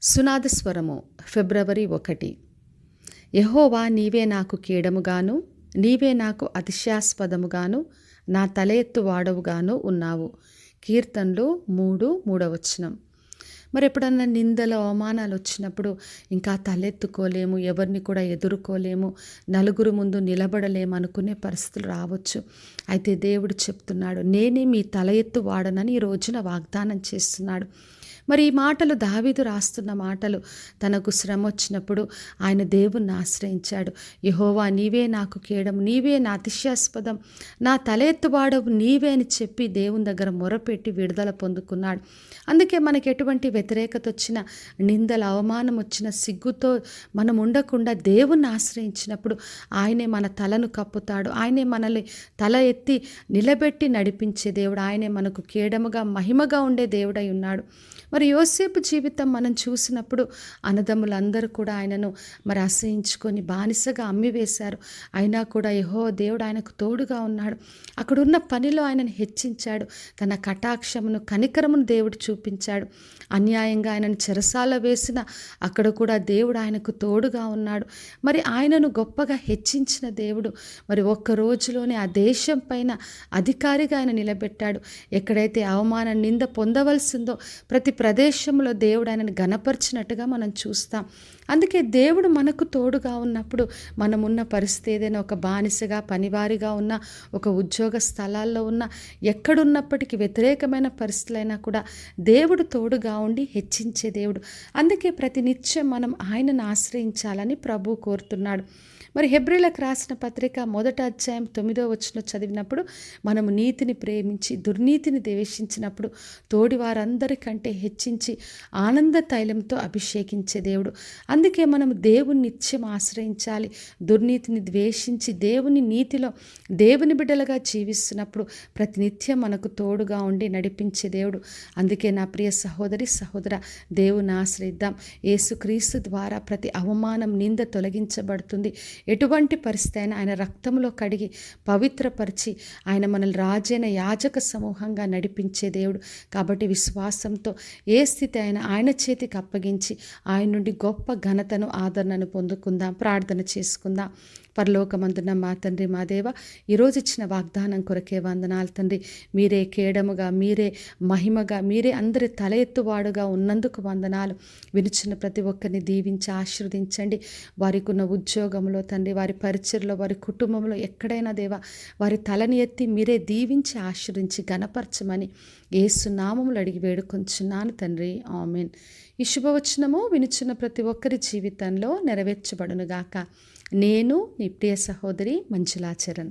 సునాద స్వరము ఫిబ్రవరి 1. యెహోవా నీవే నాకు కేడముగాను, నీవే నాకు అతిశయాస్పదముగాను, నా తల ఎత్తు వాడవుగాను ఉన్నావు. కీర్తనలు 3:3. మరి ఎప్పుడన్నా నిందలు అవమానాలు వచ్చినప్పుడు ఇంకా తలెత్తుకోలేము, ఎవరిని కూడా ఎదుర్కోలేము, నలుగురు ముందు నిలబడలేము అనుకునే పరిస్థితులు రావచ్చు. అయితే దేవుడు చెప్తున్నాడు, నేనే మీ తల ఎత్తు వాడనని ఈ రోజున వాగ్దానం చేస్తున్నాడు. మరి ఈ మాటలు దావీదు రాస్తున్న మాటలు. తనకు శ్రమ వచ్చినప్పుడు ఆయన దేవుణ్ణి ఆశ్రయించాడు. యెహోవా నీవే నాకు కేడము, నీవే నా అతిశయాస్పదం, నా తల ఎత్తువాడవు నీవే అని చెప్పి దేవుని దగ్గర మొరపెట్టి విడుదల పొందుకున్నాడు. అందుకే మనకి ఎటువంటి వ్యతిరేకత వచ్చినా, నిందల అవమానం వచ్చిన సిగ్గుతో మనం ఉండకుండా దేవుణ్ణి ఆశ్రయించినప్పుడు ఆయనే మన తలను కప్పుతాడు. ఆయనే మనల్ని తల ఎత్తి నిలబెట్టి నడిపించే దేవుడు. ఆయనే మనకు కేడముగా మహిమగా ఉండే దేవుడై ఉన్నాడు. మరి యోసేపు జీవితం మనం చూసినప్పుడు అన్నదమ్ములందరూ కూడా ఆయనను మరి అసహించుకొని బానిసగా అమ్మివేశారు. అయినా కూడా యెహోవా దేవుడు ఆయనకు తోడుగా ఉన్నాడు. అక్కడున్న పనిలో ఆయనను హెచ్చించాడు. తన కటాక్షమును కనికరమును దేవుడు చూపించాడు. అన్యాయంగా ఆయనను చెరసాల వేసిన అక్కడ కూడా దేవుడు ఆయనకు తోడుగా ఉన్నాడు. మరి ఆయనను గొప్పగా హెచ్చించిన దేవుడు మరి ఒక్క రోజులోనే ఆ దేశం పైన అధికారిగా ఆయన నిలబెట్టాడు. ఎక్కడైతే అవమాన నింద పొందవలసిందో ప్రతి ప్రదేశంలో దేవుడు ఆయనను ఘనపరిచినట్టుగా మనం చూస్తాం. అందుకే దేవుడు మనకు తోడుగా ఉన్నప్పుడు మనం ఉన్న పరిస్థితి ఏదైనా ఒక బానిసగా పనివారిగా ఉన్న, ఒక ఉద్యోగ స్థలాల్లో ఉన్న, ఎక్కడున్నప్పటికీ వ్యతిరేకమైన పరిస్థితులైనా కూడా దేవుడు తోడుగా ఉండి హెచ్చించే దేవుడు. అందుకే ప్రతి నిత్యం మనం ఆయనను ఆశ్రయించాలని ప్రభువు కోరుతున్నాడు. మరి హెబ్రీలకు రాసిన పత్రిక 1వ అధ్యాయం 9వ వచనం చదివినప్పుడు మనము నీతిని ప్రేమించి దుర్నీతిని ద్వేషించినప్పుడు తోడి వారందరికంటే హెచ్చించి ఆనంద తైలంతో అభిషేకించే దేవుడు. అందుకే మనము దేవుని నిత్యం ఆశ్రయించాలి. దుర్నీతిని ద్వేషించి దేవుని నీతిలో దేవుని బిడ్డలుగా జీవిస్తున్నప్పుడు ప్రతినిత్యం మనకు తోడుగా ఉండి నడిపించే దేవుడు. అందుకే నా ప్రియ సహోదరి సహోదర, దేవుని ఆశ్రయిద్దాం. యేసుక్రీస్తు ద్వారా ప్రతి అవమానం నింద తొలగించబడుతుంది. ఎటువంటి పరిస్థితి అయినా ఆయన రక్తంలో కడిగి పవిత్రపరిచి ఆయన మనల్ని రాజైన యాజక సమూహంగా నడిపించే దేవుడు. కాబట్టి విశ్వాసంతో ఏ స్థితి అయినా ఆయన చేతికి అప్పగించి ఆయన నుండి గొప్ప ఘనతను ఆదరణను పొందుకుందాం. ప్రార్థన చేసుకుందాం. పరలోకమందున్న మా తండ్రి, మా దేవ, ఈరోజు ఇచ్చిన వాగ్దానం కొరకే వందనాలు తండ్రి. మీరే కేడముగా, మీరే మహిమగా, మీరే అందరి తల ఎత్తువాడుగా ఉన్నందుకు వందనాలు. వినుచున్న ప్రతి ఒక్కరిని దీవించి ఆశీర్వదించండి. వారికి ఉన్న ఉద్యోగంలో తండ్రి, వారి పరిచర్లో, వారి కుటుంబంలో ఎక్కడైనా దేవా వారి తలని ఎత్తి మీరే దీవించి ఆశీర్వించి ఘనపరచమని యేసు నామములో అడిగి వేడుకొంచున్నాను తండ్రి. ఆమేన్. ఈ శుభవచనము వినుచున్న ప్రతి ఒక్కరి జీవితంలో నెరవేర్చబడునుగాక. నేను నీ ప్రియ సహోదరి మంజులా చరణ్.